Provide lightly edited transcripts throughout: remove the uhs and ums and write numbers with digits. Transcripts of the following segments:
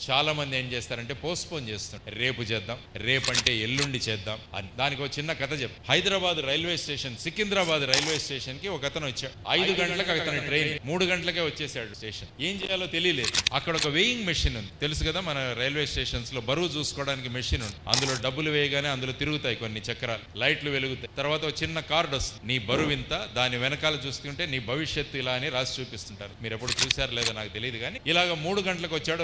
చాలా మంది ఏం చేస్తారంటే పోస్ట్పోన్ చేస్తారు. రేపు చేద్దాం, రేపంటే ఎల్లుండి చేద్దాం అని. దానికి ఒక చిన్న కథ చెప్పు. Hyderabad railway station, Secunderabad railway station కి ఒక అతను వచ్చాడు. 5 గంటలకు అతని ట్రైన్, 3 గంటలకే వచ్చేసాడు స్టేషన్. ఏం చేయాలో తెలియలేదు. అక్కడ ఒక వెయింగ్ మెషిన్ ఉంది, తెలుసు కదా మన రైల్వే స్టేషన్స్ లో బరువు చూసుకోవడానికి మెషిన్ ఉంది. అందులో డబ్బులు వేయగానే అందులో తిరుగుతాయి కొన్ని చక్రాలు, లైట్లు వెలుగుతాయి. తర్వాత ఒక చిన్న కార్డు వస్తుంది, నీ బరువు ఇంత, దాని వెనకాల చూస్తుంటే నీ భవిష్యత్తు ఇలా అని రాసి చూపిస్తుంటారు. మీరు ఎప్పుడు చూసారు లేదో నాకు తెలియదు కానీ ఇలాగ 3 గంటలకు వచ్చాడు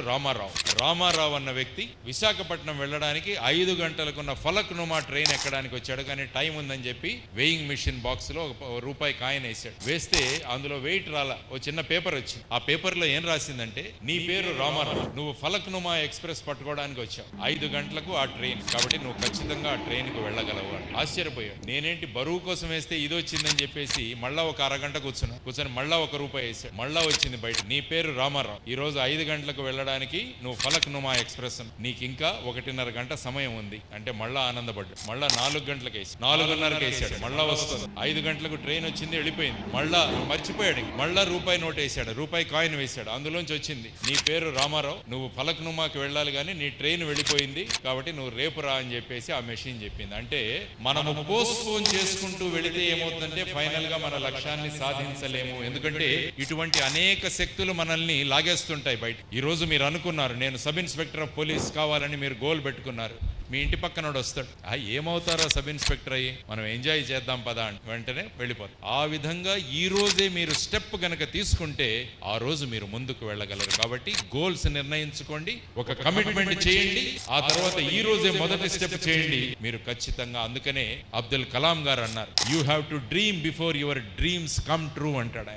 రామారావు అన్న వ్యక్తి. విశాఖపట్నం వెళ్ళడానికి 5 గంటలకున్న ఫలక్నుమా ట్రైన్ ఎక్కడానికి వచ్చాడు. కానీ టైం ఉందని చెప్పి వెయింగ్ మిషన్ బాక్స్ లో ₹1 కాయిన్ వేసాడు. వేస్తే అందులో వెయిట్ రాలా, ఓ చిన్న పేపర్ వచ్చింది. ఆ పేపర్ లో ఏం రాసిందంటే, నీ పేరు రామారావు, నువ్వు ఫలక్నుమా ఎక్స్ప్రెస్ పట్టుకోవడానికి వచ్చావు, 5 గంటలకు ఆ ట్రైన్, కాబట్టి నువ్వు ఖచ్చితంగా ఆ ట్రైన్ కు వెళ్ళగలవు అని. ఆశ్చర్యపోయాడు. నేనేంటి బరువు కోసం వేస్తే ఇది వచ్చిందని చెప్పేసి మళ్ళా ఒక అరగంట కూర్చొని మళ్ళా ₹1 వేసాడు. మళ్ళా వచ్చింది బయట, నీ పేరు రామారావు, ఈ రోజు 5 గంటలకు వెళ్ళడానికి నువ్వు ఫలక్నుమా ఎక్స్ప్రెస్, నీకు ఇంకా 1.5 గంట సమయం ఉంది అంటే మళ్ళా ఆనందపడ్డాడు. మళ్ళా 4 గంటలకు వేసి 4:30కి వేసాడు. మళ్ళా వస్తుంది. 5 గంటలకు ట్రైన్ వచ్చింది, వెళ్ళిపోయింది. మళ్ళా మర్చిపోయాడు. మళ్ళా ₹1 నోట్ వేసాడు, ₹1 కాయిన్ వేసాడు. అందులోంచి వచ్చింది, నీ పేరు రామారావు, నువ్వు ఫలక్నుమాకి వెళ్ళాలి కానీ నీ ట్రైన్ వెళ్ళిపోయింది, కాబట్టి నువ్వు రేపు రా అని చెప్పేసి ఆ మెషిన్ చెప్పింది. అంటే మనము పోస్ట్పోన్ చేసుకుంటూ వెళితే ఏమవుతుందంటే ఫైనల్ గా మన లక్ష్యాన్ని సాధించలేము. ఎందుకంటే ఇటువంటి అనేక శక్తులు మనల్ని లాగేస్తుంటాయి బయట. ఈ రోజు మీరు అనుకున్నారు, నేను సబ్ ఇన్స్పెక్టర్ ఆఫ్ పోలీస్ కావాలని మీరు గోల్ పెట్టుకున్నారు. మీ ఇంటి పక్కనోడు వస్తాడు, ఏమవుతారో సబ్ ఇన్స్పెక్టర్ అయ్యి, మనం ఎంజాయ్ చేద్దాం పదా అని వెంటనే వెళ్ళిపోతారు. ఆ విధంగా ఈ రోజే మీరు స్టెప్ గనక తీసుకుంటే ఆ రోజు మీరు ముందుకు వెళ్ళగలరు. కాబట్టి గోల్స్ నిర్ణయించుకోండి, ఒక కమిట్మెంట్ చేయండి, ఆ తర్వాత ఈ రోజే మొదటి స్టెప్ చేయండి, మీరు ఖచ్చితంగా. అందుకనే అబ్దుల్ కలాం గారు అన్నారు, you have to dream before your dreams come true అంటాడు ఆయన.